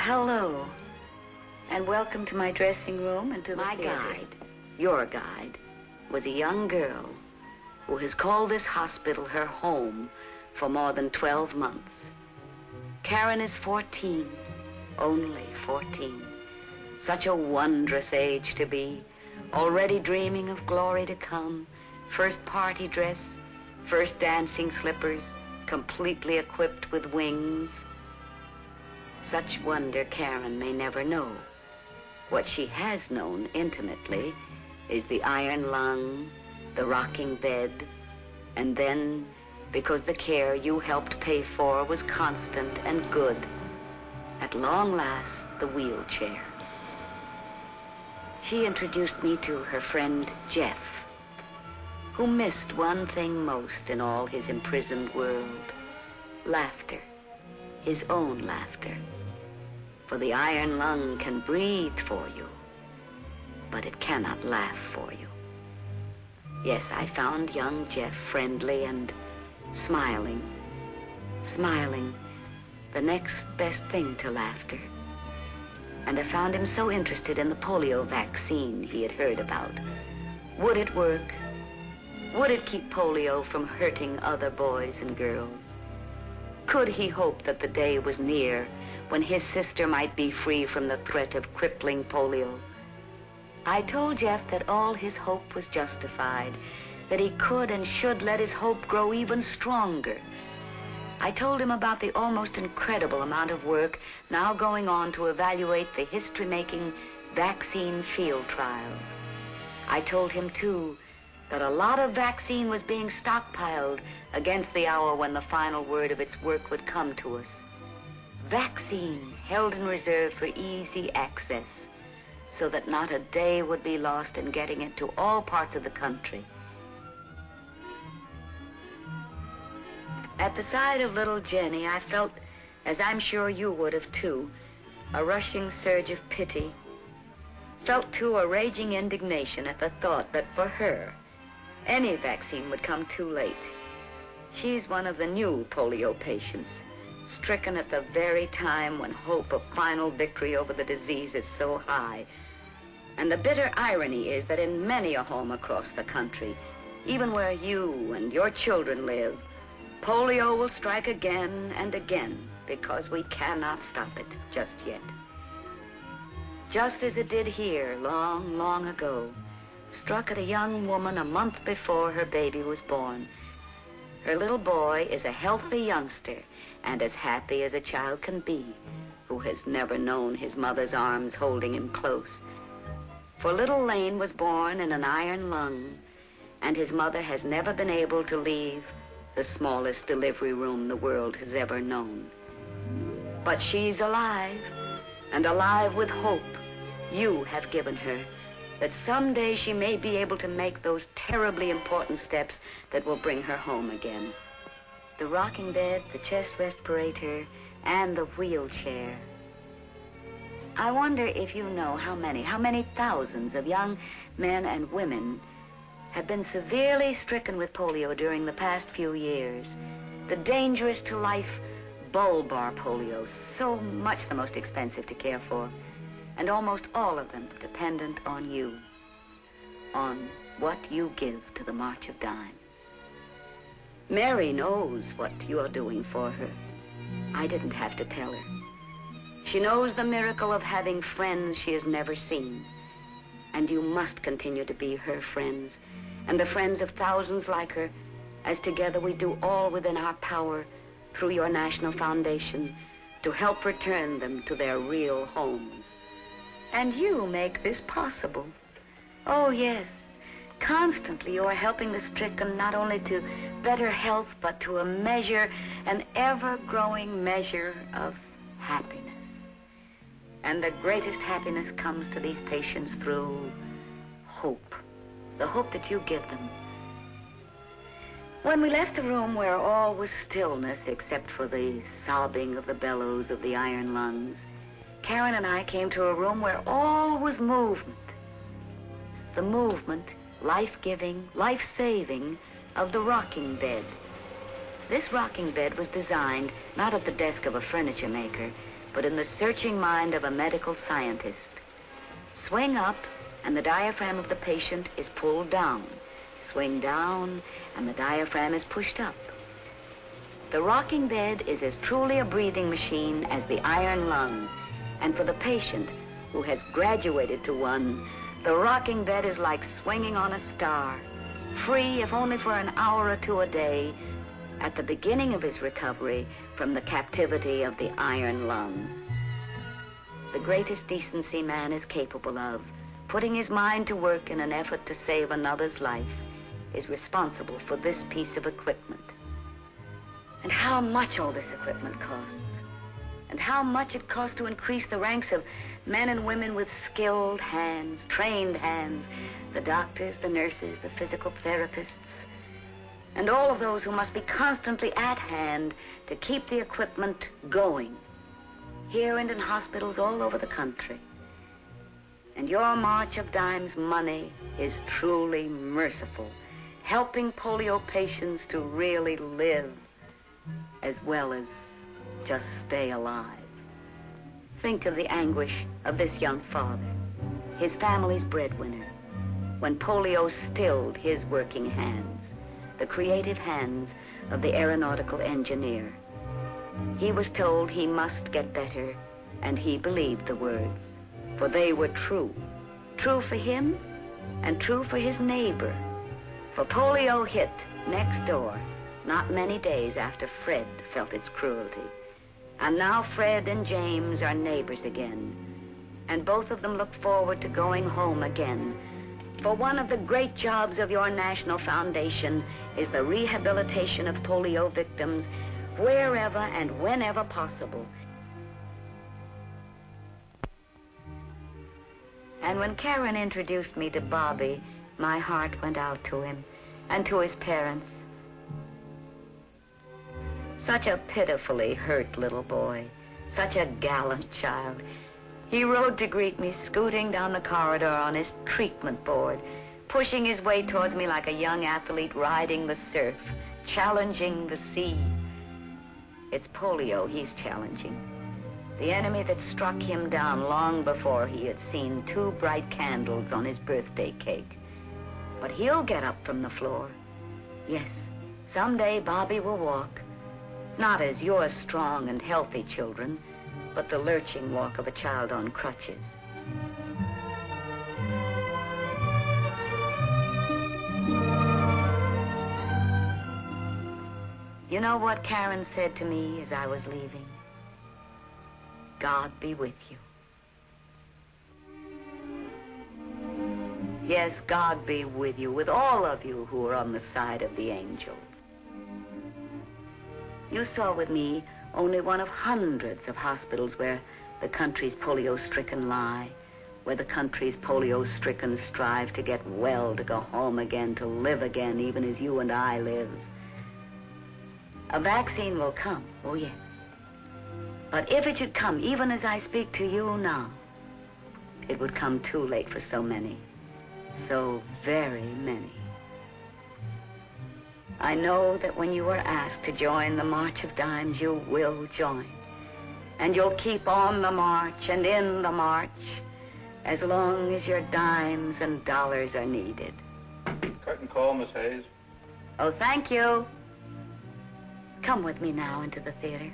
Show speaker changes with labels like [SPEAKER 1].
[SPEAKER 1] hello. And welcome to my dressing room and to my guide. Your guide was a young girl who has called this hospital her home for more than 12 months. Karen is 14, only 14. Such a wondrous age to be, already dreaming of glory to come, first party dress, first dancing slippers, completely equipped with wings. Such wonder Karen may never know. What she has known intimately is the iron lung, the rocking bed, and then, because the care you helped pay for was constant and good, at long last, the wheelchair. She introduced me to her friend Jeff, who missed one thing most in all his imprisoned world: laughter, his own laughter. For the iron lung can breathe for you, but it cannot laugh for you. Yes, I found young Jeff friendly and smiling, the next best thing to laughter. And I found him so interested in the polio vaccine he had heard about. Would it work? Would it keep polio from hurting other boys and girls? Could he hope that the day was near when his sister might be free from the threat of crippling polio? I told Jeff that all his hope was justified, that he could and should let his hope grow even stronger. I told him about the almost incredible amount of work now going on to evaluate the history-making vaccine field trials. I told him, too, that a lot of vaccine was being stockpiled against the hour when the final word of its work would come to us. Vaccine held in reserve for easy access, so that not a day would be lost in getting it to all parts of the country. At the sight of little Jenny, I felt, as I'm sure you would have too, a rushing surge of pity. Felt too a raging indignation at the thought that for her, any vaccine would come too late. She's one of the new polio patients, stricken at the very time when hope of final victory over the disease is so high. And the bitter irony is that in many a home across the country, even where you and your children live, polio will strike again and again because we cannot stop it just yet. Just as it did here long, long ago, struck at a young woman a month before her baby was born. Her little boy is a healthy youngster and as happy as a child can be, who has never known his mother's arms holding him close. For little Lane was born in an iron lung, and his mother has never been able to leave the smallest delivery room the world has ever known. But she's alive, and alive with hope you have given her, that someday she may be able to make those terribly important steps that will bring her home again. The rocking bed, the chest respirator, and the wheelchair. I wonder if you know how many thousands of young men and women have been severely stricken with polio during the past few years. The dangerous to life bulbar polio, so much the most expensive to care for, and almost all of them dependent on you, on what you give to the March of Dimes. Mary knows what you're doing for her. I didn't have to tell her. She knows the miracle of having friends she has never seen. And you must continue to be her friends, and the friends of thousands like her, as together we do all within our power through your National Foundation to help return them to their real homes. And you make this possible. Oh, yes. Constantly you are helping the stricken not only to better health, but to a measure, an ever-growing measure of happiness. And the greatest happiness comes to these patients through hope, the hope that you give them. When we left the room where all was stillness except for the sobbing of the bellows of the iron lungs, Karen and I came to a room where all was movement. The movement, life-giving, life-saving, of the rocking bed. This rocking bed was designed not at the desk of a furniture maker, but in the searching mind of a medical scientist. Swing up, and the diaphragm of the patient is pulled down. Swing down, and the diaphragm is pushed up. The rocking bed is as truly a breathing machine as the iron lung, and for the patient, who has graduated to one, the rocking bed is like swinging on a star, free if only for an hour or two a day, at the beginning of his recovery from the captivity of the iron lung. The greatest decency man is capable of, putting his mind to work in an effort to save another's life, is responsible for this piece of equipment. And how much all this equipment costs, and how much it costs to increase the ranks of men and women with skilled hands, trained hands, the doctors, the nurses, the physical therapists, and all of those who must be constantly at hand to keep the equipment going, here and in hospitals all over the country. And your March of Dimes money is truly merciful, helping polio patients to really live as well as just stay alive. Think of the anguish of this young father, his family's breadwinner, when polio stilled his working hands, the creative hands of the aeronautical engineer. He was told he must get better, and he believed the words, for they were true. True for him, and true for his neighbor. For polio hit next door not many days after Fred felt its cruelty. And now Fred and James are neighbors again, and both of them look forward to going home again. For one of the great jobs of your National Foundation is the rehabilitation of polio victims wherever and whenever possible. And when Karen introduced me to Bobby, my heart went out to him and to his parents. Such a pitifully hurt little boy, such a gallant child. He rode to greet me, scooting down the corridor on his treatment board, pushing his way towards me like a young athlete riding the surf, challenging the sea. It's polio he's challenging, the enemy that struck him down long before he had seen 2 bright candles on his birthday cake. But he'll get up from the floor. Yes, someday Bobby will walk. Not as your strong and healthy children, but the lurching walk of a child on crutches. You know what Karen said to me as I was leaving? God be with you. Yes, God be with you, with all of you who are on the side of the angels. You saw with me only one of hundreds of hospitals where the country's polio-stricken lie, where the country's polio-stricken strive to get well, to go home again, to live again, even as you and I live. A vaccine will come, oh yes. But if it should come, even as I speak to you now, it would come too late for so many, so very many. I know that when you are asked to join the March of Dimes, you will join. And you'll keep on the march and in the march as long as your dimes and dollars are needed.
[SPEAKER 2] Curtain call, Miss Hayes.
[SPEAKER 1] Oh, thank you. Come with me now into the theater.